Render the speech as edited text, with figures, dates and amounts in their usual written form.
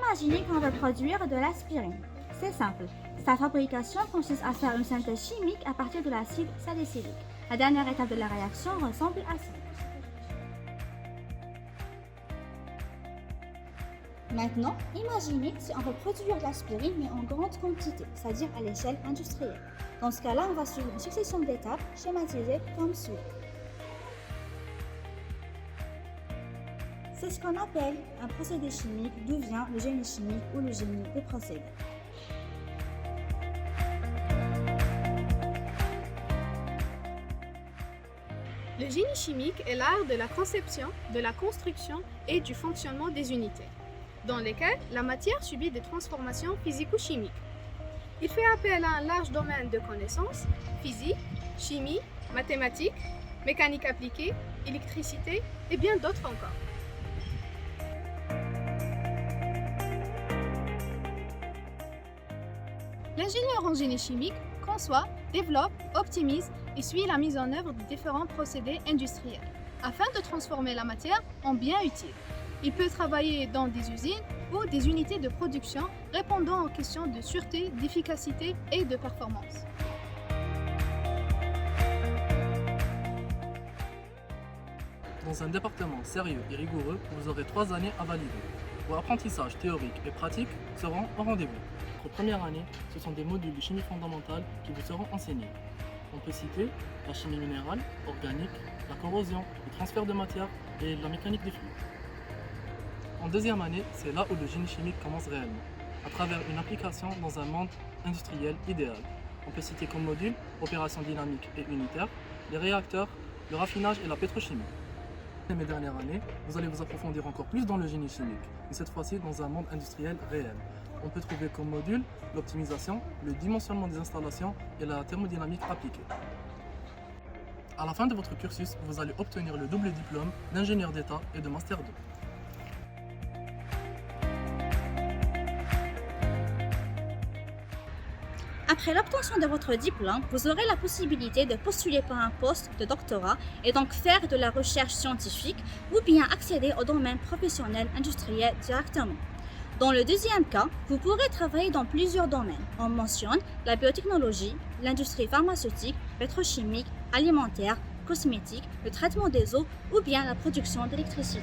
Imaginez qu'on veut produire de l'aspirine. C'est simple. Sa fabrication consiste à faire une synthèse chimique à partir de l'acide salicylique. La dernière étape de la réaction ressemble à ça. Maintenant, imaginez si on veut produire de l'aspirine mais en grande quantité, c'est-à-dire à l'échelle industrielle. Dans ce cas-là, on va suivre une succession d'étapes schématisées comme suit. C'est ce qu'on appelle un procédé chimique, d'où vient le génie chimique ou le génie des procédés. Le génie chimique est l'art de la conception, de la construction et du fonctionnement des unités, dans lesquelles la matière subit des transformations physico-chimiques. Il fait appel à un large domaine de connaissances, physique, chimie, mathématiques, mécanique appliquée, électricité et bien d'autres encore. L'ingénieur en génie chimique conçoit, développe, optimise et suit la mise en œuvre de différents procédés industriels afin de transformer la matière en bien utile. Il peut travailler dans des usines ou des unités de production répondant aux questions de sûreté, d'efficacité et de performance. Dans un département sérieux et rigoureux, vous aurez 3 années à valider. Vos apprentissages théoriques et pratiques seront au rendez-vous. Votre première année, ce sont des modules de chimie fondamentale qui vous seront enseignés. On peut citer la chimie minérale, organique, la corrosion, le transfert de matière et la mécanique des fluides. En deuxième année, c'est là où le génie chimique commence réellement, à travers une application dans un monde industriel idéal. On peut citer comme module opérations dynamiques et unitaires, les réacteurs, le raffinage et la pétrochimie. Dans mes dernières années, vous allez vous approfondir encore plus dans le génie chimique, mais cette fois-ci dans un monde industriel réel. On peut trouver comme module l'optimisation, le dimensionnement des installations et la thermodynamique appliquée. À la fin de votre cursus, vous allez obtenir le double diplôme d'ingénieur d'État et de Master 2. Après l'obtention de votre diplôme, vous aurez la possibilité de postuler pour un poste de doctorat et donc faire de la recherche scientifique ou bien accéder au domaine professionnel industriel directement. Dans le deuxième cas, vous pourrez travailler dans plusieurs domaines. On mentionne la biotechnologie, l'industrie pharmaceutique, pétrochimique, alimentaire, cosmétique, le traitement des eaux ou bien la production d'électricité.